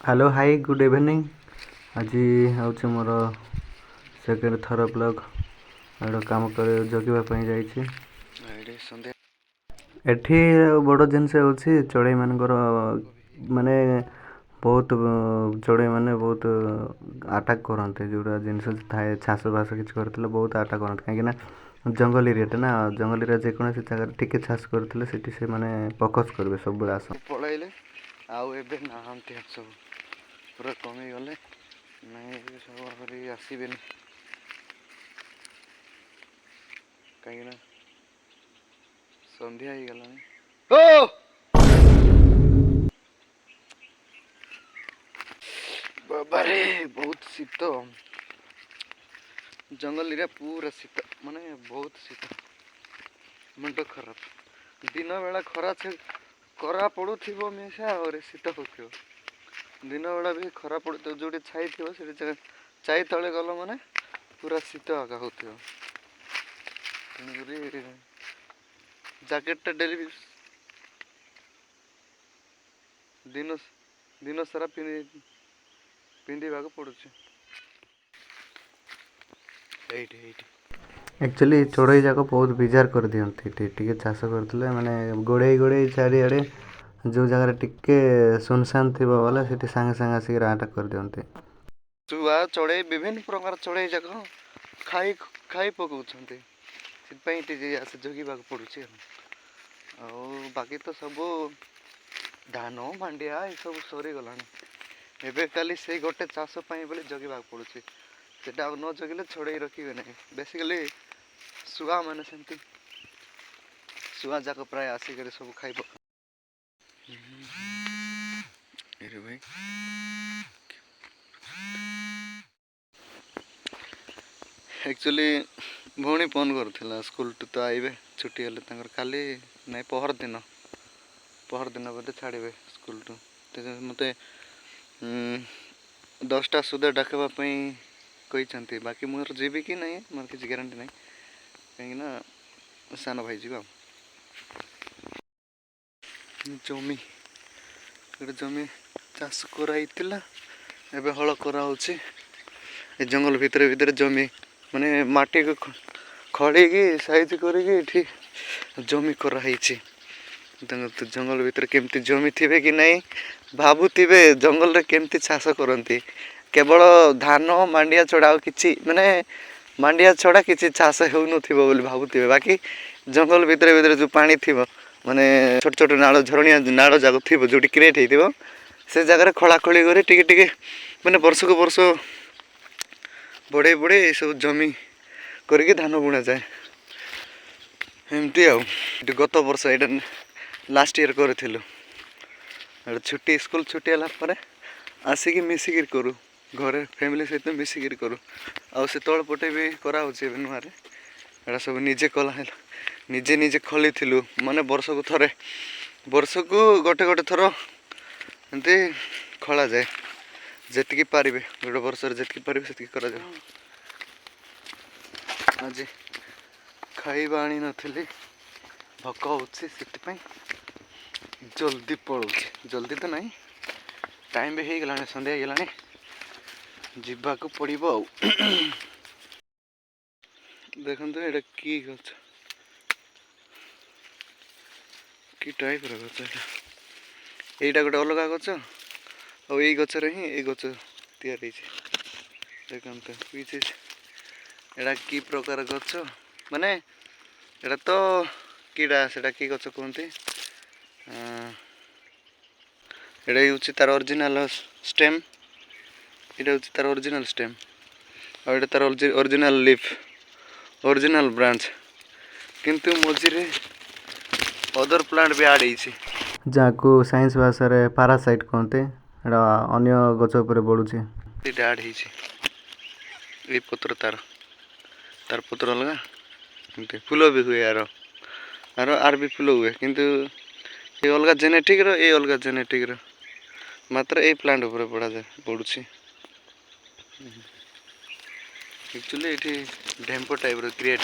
Hello hi good evening. आज हूँ more second थर ब्लॉग आड़ कम कर जगिवाई जाइए। एठी बड़ जिनस हूँ चढ़ई मानकर माने बहुत चढ़ई माने बहुत आटाक करते जोड़ा जिनस थाए चाष बास कि करते बहुत आटाक करते कहीं जंगल एरिया ना जंगल एरिया जेकोसी जगह टिके चाष करते से माने फोकस करेंगे सब आस पलैले आते सब पूरा कमी गले नहीं सब आसबे कहीं संध्या ही गला बाबारे बहुत शीत जंगल एरिया पूरा शीत माने बहुत शीत मुंड खराब दिन बेला खरा पड़ू मिशा और शीत हो दिन बेला भी खरा पड़ू जो छाई थी से छाई तले गल माने पूरा शीत आगा हो जैकेटा डेली दिन दिन सारा पिंधा पड़ू एक्चुअली चढ़ई जाक बहुत विजार कर दिखती टे चाष करते माने गोड़े गोड़े चारिड़े जो जगार टिके सुनसान थी बोले से सागे सागे आसिक राटा कर दिखती चुआ चढ़ई विभिन्न प्रकार चढ़ई जाक खाई खाई पकाउछन्ति आसे जगिबा पड़ुछि आ बाकी तो सब धान मांडिया ये सब सरी गलानी एबे खाली से गोटे चाष बोली जगिबा पड़ुछि सेटा न जगिले छड़ई रखिबे नहीं बेसिकली शुआ माने सेमती शुआ जाक प्राय आसिक सब खाई पका भाई एक्चुअली भौणी फोन करथिला स्कूल तो आइबे छुट्टी हेले काली नहीं पहर दिन बोधे छाड़े स्कूल मते 10टा सुधा डाकवाई कही बाकी मोर जीवी कि नहीं मोर किसी ग्यारंटी नहीं कहीं सान भाई जी जमी गोटे जमी चाष कराई एबे हल करा जंगल भितर भितर जमी माने माटी को खड़ी की साइज करी जमी कराई जंगल भितर केमती जमी थे कि नहीं भावुवे जंगल रे केमती चाष करती केवल धान मांडिया छड़ा कि माने मांडिया छड़ा कि चाष हो भावुवे बाकी जंगल भितर भितर जो पानी थी माने छोट छोट नाल झरणिया नाल जाक थी जो क्रिएट हो से जगह खड़ा खड़ी कर टिके माने वर्ष को वर्ष बढ़े बढ़े ये सब जमी करके धान बुणा जाए एमती गत वर्ष ये लास्ट ईयर करूँ छुट्टी स्कूल छुट्टी है आसिक मिसिक करूँ घरे फैमिली सहित मिसिक करूँ आ से तल पटे भी कराऊे नुआ एटा सब निजे कला निजे निजे खली थिलु माने वर्ष को थरे वर्ष को गोटे गोटे थर एमती खला जाए जेतिकी पारे गोटे वर्ष जी पारे से करा जाए आज खाइबा आनी नथिली भक होछि से जल्दी पड़ोछि जल्दी तो नहीं टाइम भी हो गला संध्या गलानी जीवा को पड़ो देखते ये कि गच कि टाइप गच यहाँ गोटे अलग गच और यही गचर ही ये गच तैयारी देखते पीछे एटा कि प्रकार गच माने एटा तो कीड़ा से कि गच कहते एटा हूँ तार ओरिजिनल स्टेम यहाँ हूँ तार ओरिजिनल स्टेम और तार ओरिजिनल लीफ ओरिजिनल ब्रांच किंतु मझे अदर प्लांट भी आड़ जहाँ को साइंस भाषा रे पारासाइट कहते अन्य गछ उपर बढ़ुचे आड़ ये पत्र तार तार पत्र अलग फूल भी हुए यार आर भी फूल हुए किंतु ये अलग जेनेटिक रो ये अलग जेनेटिक रो मात्र ये प्लांट ऊपर बढ़ा जाए बढ़ुची एक्चुअली ये ढेम्प टाइप रो क्रिएट